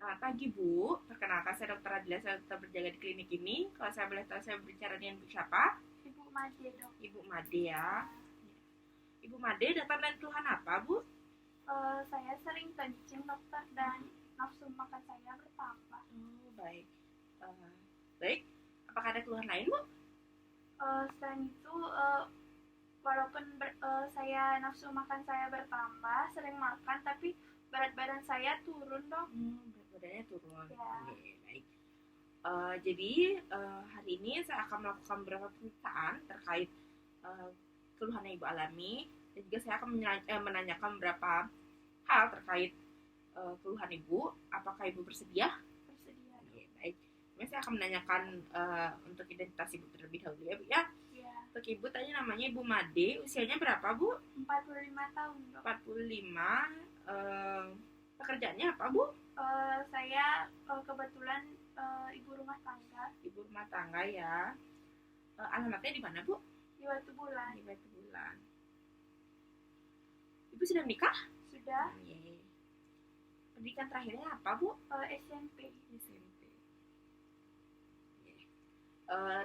Selamat pagi Bu, perkenalkan saya Dr. Adila, saya tetap berjaga di klinik ini. Kalau saya boleh tahu saya berbicara dengan Ibu siapa? Ibu Made dok. Ibu Made ya. Ibu Made datang dan keluhan apa Bu? Saya sering kencing dokter dan nafsu makan saya bertambah. Oh baik. Eh, baik, apakah ada keluhan lain Bu? Selain itu, walaupun saya nafsu makan saya bertambah, sering makan tapi berat badan saya turun dok. Berat badannya turun. Ya. Oke, baik. Jadi hari ini saya akan melakukan beberapa pemeriksaan terkait eh, keluhan yang Ibu alami, dan juga saya akan menanyakan beberapa hal terkait keluhan Ibu. Apakah Ibu bersedia? Bersedia dok. Oke, baik. Kemudian saya akan menanyakan untuk identitas Ibu terlebih dahulu ya Bu ya. Ya. Untuk Ibu tadi namanya Ibu Made, usianya berapa Bu? 45 tahun dok. 45. Pekerjaannya apa Bu? Saya kebetulan ibu rumah tangga Ibu rumah tangga ya. Alamatnya di mana Bu? di Batu Bulan. Di Batu Bulan. Ibu sudah menikah? Sudah. Oke. Pendidikan terakhirnya apa Bu? SMP. SMP.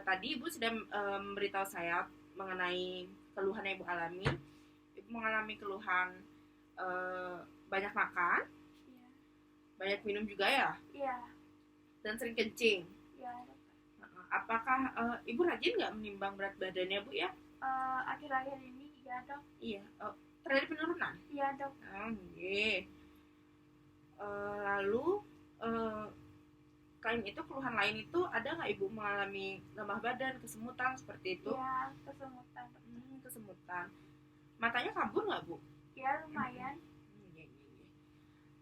Tadi Ibu sudah memberitahu saya mengenai keluhan yang Ibu alami. Ibu mengalami keluhan banyak makan, Iya. banyak minum juga ya, Iya. dan sering kencing. Iya. Apakah Ibu rajin nggak menimbang berat badannya Bu ya? Akhir-akhir ini ya dok. Iya. Terjadi penurunan? Iya dok. Oke. Lalu selain itu keluhan lain itu ada nggak Ibu mengalami lemah badan, kesemutan seperti itu? Iya, kesemutan. Kesemutan. Matanya kabur nggak Bu? Ya lumayan. Iya, iya, iya.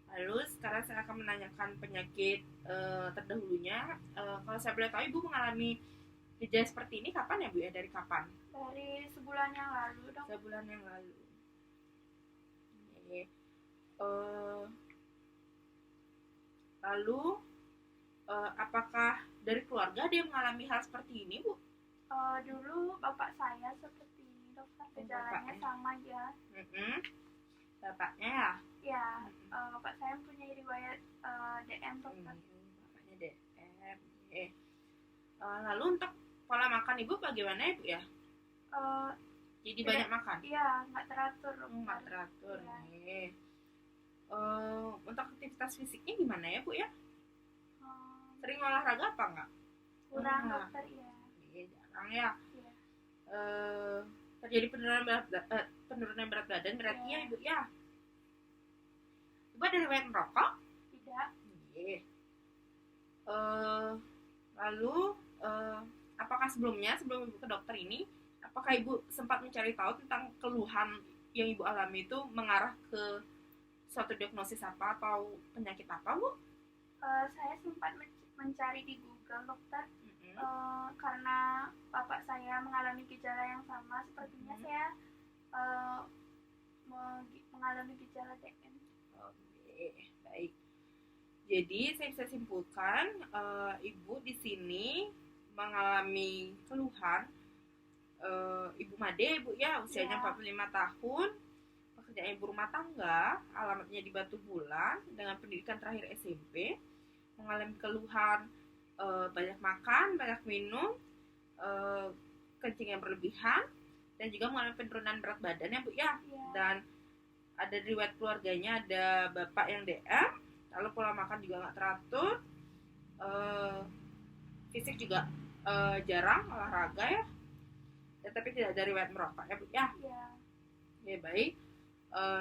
Lalu sekarang saya akan menanyakan penyakit terdahulunya. Kalau saya boleh tahu Ibu mengalami gejala seperti ini kapan ya Bu ya? Dari kapan? Dari sebulan yang lalu dok. Sebulan yang lalu. Oke. Eh, lalu apakah dari keluarga dia mengalami hal seperti ini Bu? Dulu bapak saya seperti ini dokter, gejalanya Bapaknya. sama ya. Bapaknya ya? Ya, bapak saya punya riwayat DM dokter. Bapaknya DM. Lalu untuk pola makan Ibu bagaimana Ibu ya? Jadi Tidak. banyak makan? Iya, nggak teratur dokter. Nggak teratur. Ya. Untuk aktivitas fisiknya gimana ya Bu ya? Sering olahraga apa enggak? Kurang dokter ya. Jarang ya. Iya. Terjadi penurunan berat badan berarti ya Ibu ya. Ibu ada riwayat merokok? Tidak. Lalu apakah sebelum Ibu ke dokter ini, apakah Ibu sempat mencari tahu tentang keluhan yang Ibu alami itu mengarah ke suatu diagnosis apa atau penyakit apa Bu? Saya sempat mencari di Google dokter. Karena bapak saya mengalami gejala yang sama, sepertinya saya mengalami gejala DM. Oke, baik. Jadi saya bisa simpulkan Ibu di sini mengalami keluhan Ibu Made Bu ya, usianya 45 tahun, pekerjaan Ibu rumah tangga, alamatnya di Batu Bulan, dengan pendidikan terakhir SMP, mengalami keluhan banyak makan, banyak minum, kencing yang berlebihan, dan juga mengalami penurunan berat badan ya Bu ya. Dan ada riwayat keluarganya, ada bapak yang DM, lalu pola makan juga nggak teratur, fisik juga jarang olahraga ya, tapi tidak ada riwayat merokok ya Bu ya. Ya baik.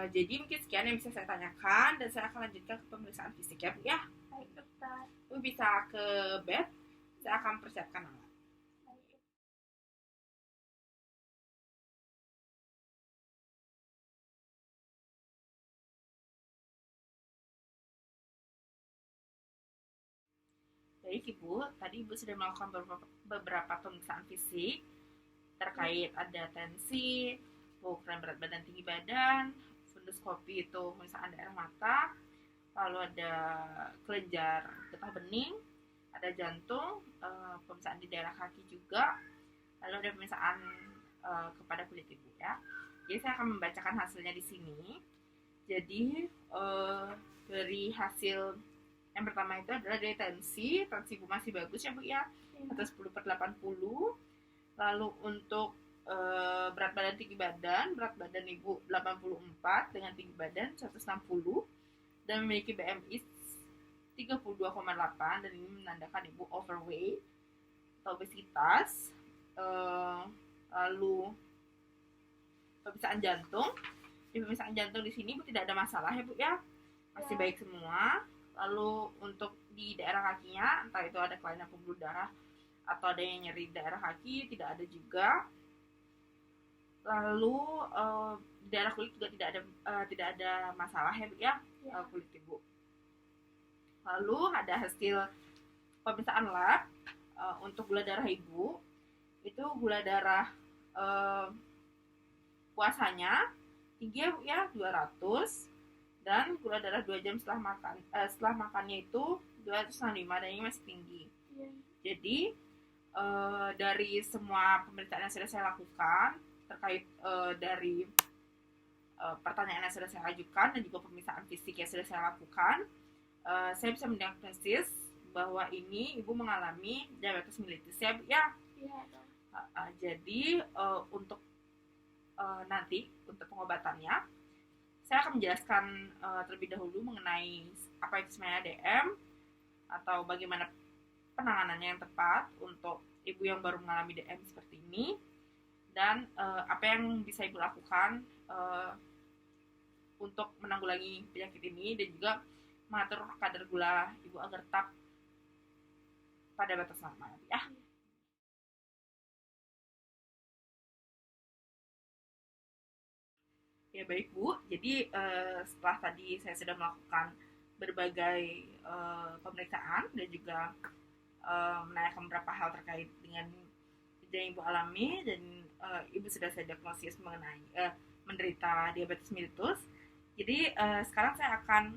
Jadi mungkin sekian yang bisa saya tanyakan, dan saya akan lanjutkan ke pemeriksaan fisik ya Bu ya. Baik dokter. Ibu bisa ke bed, saya akan persiapkan alat. Baik Ibu, tadi Ibu sudah melakukan beberapa pemeriksaan fisik terkait ada tensi, ukuran berat badan, tinggi badan, fundoskopi itu pemeriksaan daerah mata, lalu ada kelenjar getah bening, ada jantung, pemeriksaan di daerah kaki juga, lalu ada pemeriksaan kepada kulit Ibu ya. Jadi saya akan membacakan hasilnya di sini. Jadi dari hasil Yang pertama itu adalah dari tensi ibu masih bagus ya Bu ya, atas 10/80. Lalu untuk berat badan tinggi badan, berat badan ibu 84 dengan tinggi badan 160 dan memiliki BMI 32,8 dan ini menandakan ibu overweight atau obesitas. Lalu pemeriksaan jantung, di pemeriksaan jantung di sini ibu tidak ada masalah ya Bu ya, masih baik semua. Lalu untuk di daerah kakinya, entah itu ada kelainan pembuluh darah atau ada yang nyeri di daerah kaki, tidak ada juga. Lalu di daerah kulit juga tidak ada masalah ya Bu ya, kulit ibu. Lalu ada hasil pemeriksaan lab untuk gula darah ibu, itu gula darah puasanya tinggi ya Bu ya, 200, dan gula darah 2 jam setelah makannya itu 265 dan ini masih tinggi. Jadi dari semua pemeriksaan yang sudah saya lakukan terkait dari pertanyaan yang sudah saya ajukan dan juga pemeriksaan fisik yang sudah saya lakukan, saya bisa mendiagnosis bahwa ini ibu mengalami diabetes mellitus ya Bu ya. Jadi untuk nanti untuk pengobatannya saya akan menjelaskan terlebih dahulu mengenai apa itu sebenarnya DM atau bagaimana penanganannya yang tepat untuk ibu yang baru mengalami DM seperti ini, dan apa yang bisa ibu lakukan untuk menanggulangi penyakit ini dan juga mengatur kadar gula ibu agar tetap pada batas normal ya. Ya baik Bu, jadi setelah tadi saya sudah melakukan berbagai pemeriksaan dan juga menanyakan beberapa hal terkait dengan gejala yang ibu alami dan ibu sudah saya diagnosis mengenai menderita diabetes mellitus. Jadi sekarang saya akan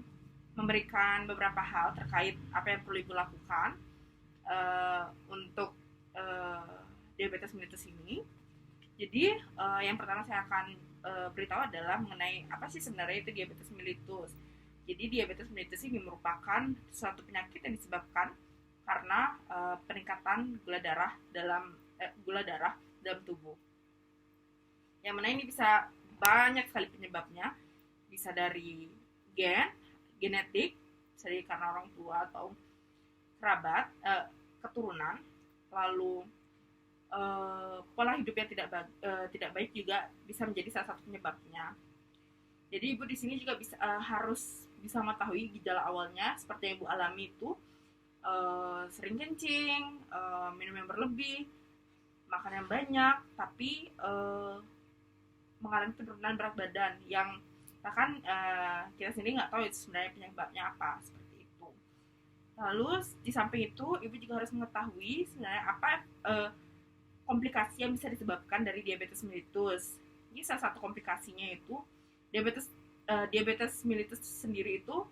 memberikan beberapa hal terkait apa yang perlu ibu lakukan untuk diabetes mellitus ini. Jadi yang pertama saya akan beritahu adalah mengenai apa sih sebenarnya itu diabetes mellitus. Jadi diabetes mellitus ini merupakan suatu penyakit yang disebabkan karena peningkatan gula darah dalam tubuh. Yang mana ini bisa banyak sekali penyebabnya, bisa dari genetik, bisa dari karena orang tua atau kerabat, keturunan, lalu pola hidup yang tidak baik juga bisa menjadi salah satu penyebabnya. Jadi ibu di sini juga harus bisa mengetahui gejala awalnya seperti yang ibu alami itu sering kencing, minum yang berlebih, makan yang banyak, tapi mengalami penurunan berat badan yang bahkan kita sendiri nggak tahu itu sebenarnya penyebabnya apa seperti itu. Lalu di samping itu ibu juga harus mengetahui sebenarnya apa komplikasi yang bisa disebabkan dari diabetes mellitus. Ini salah satu komplikasinya itu diabetes mellitus sendiri itu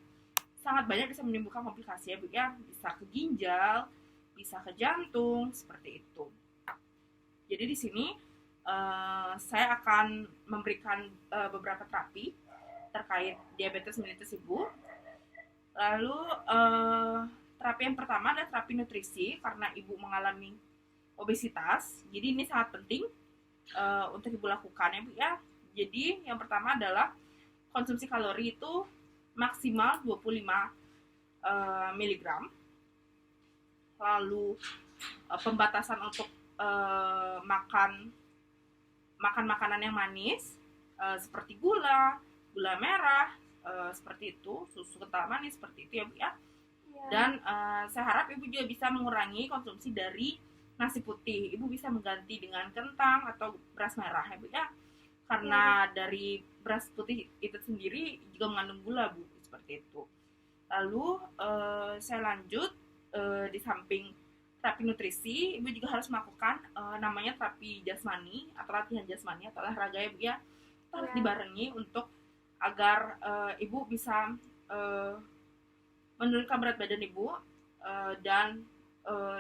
sangat banyak bisa menimbulkan komplikasi ya, bisa ke ginjal, bisa ke jantung seperti itu. Jadi di sini saya akan memberikan beberapa terapi terkait diabetes mellitus ibu. Lalu terapi yang pertama adalah terapi nutrisi karena ibu mengalami obesitas, jadi ini sangat penting untuk ibu lakukan ya Bu ya. Jadi yang pertama adalah konsumsi kalori itu maksimal 25 mg. Lalu pembatasan untuk makan makanan yang manis seperti gula merah, seperti itu, susu kental manis seperti itu ya Bu ya. Dan saya harap ibu juga bisa mengurangi konsumsi dari nasi putih. Ibu bisa mengganti dengan kentang atau beras merah ya Bu ya. Karena dari beras putih itu sendiri juga mengandung gula Bu, seperti itu. Lalu saya lanjut di samping terapi nutrisi, ibu juga harus melakukan namanya terapi jasmani atau latihan jasmani atau olahraga ya Bu ya. Harus dibarengi untuk agar ibu bisa menurunkan berat badan ibu dan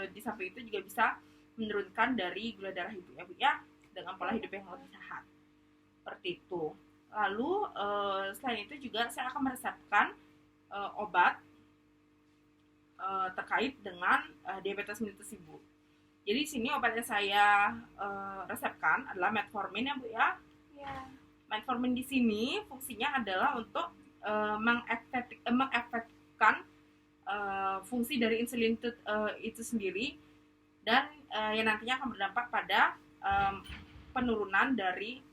di samping itu juga bisa menurunkan dari gula darah ibu ya Bu ya, dengan pola hidup yang lebih sehat seperti itu. Lalu selain itu juga saya akan meresepkan obat terkait dengan diabetes mellitus ibu. Jadi di sini obat yang saya resepkan adalah metformin ya Bu ya. Ya. Metformin di sini fungsinya adalah untuk mengefekkan fungsi dari insulin itu sendiri, dan yang nantinya akan berdampak pada penurunan dari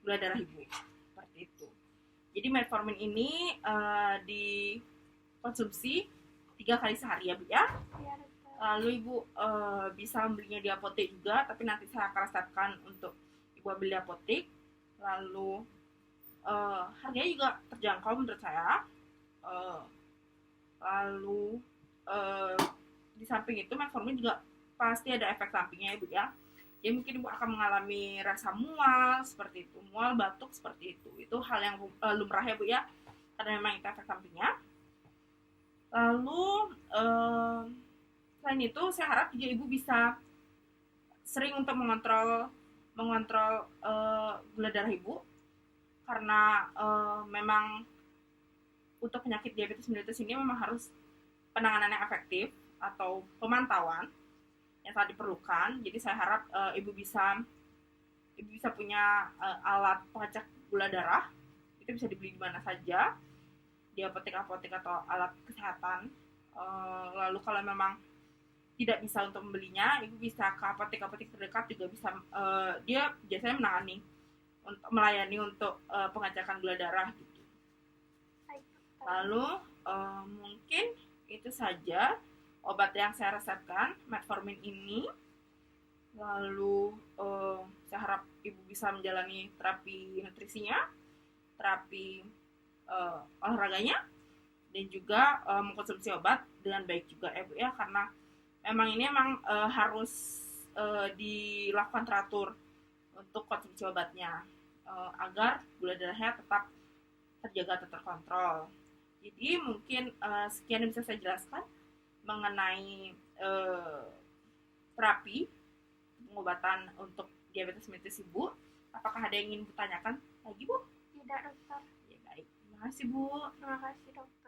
gula darah ibu, seperti itu. Jadi metformin ini dikonsumsi 3 kali sehari ya Bu ya. Ya, dokter. Lalu ibu bisa membelinya di apotek juga, tapi nanti saya akan resepkan untuk ibu ambil di apotek. Lalu harganya juga terjangkau menurut saya. Lalu di samping itu metformin juga pasti ada efek sampingnya ibu ya. Jadi mungkin ibu akan mengalami rasa mual seperti itu, mual, batuk seperti itu. Itu hal yang lumrah ya bu ya, karena memang itu efek sampingnya. Lalu selain itu saya harap juga ibu bisa sering untuk mengontrol gula darah ibu, karena memang untuk penyakit diabetes mellitus ini memang harus penanganan yang efektif atau pemantauan yang sangat diperlukan. Jadi saya harap ibu bisa punya alat pengecek gula darah. Itu bisa dibeli di mana saja, di apotek-apotek atau alat kesehatan. Lalu kalau memang tidak bisa untuk membelinya, ibu bisa ke apotek-apotek terdekat juga bisa. Dia biasanya melayani untuk pengecekan gula darah gitu. Lalu mungkin itu saja obat yang saya resepkan, metformin ini. Lalu saya harap ibu bisa menjalani terapi nutrisinya, terapi olahraganya, dan juga mengkonsumsi obat dengan baik juga ya bu ya, karena memang ini harus dilakukan teratur untuk konsumsi obatnya agar gula darahnya tetap terjaga atau terkontrol. Jadi mungkin sekian yang bisa saya jelaskan mengenai terapi pengobatan untuk diabetes mellitus ibu. Apakah ada yang ingin ditanyakan lagi bu? Tidak dokter. Ya baik, terima kasih bu. Terima kasih dokter.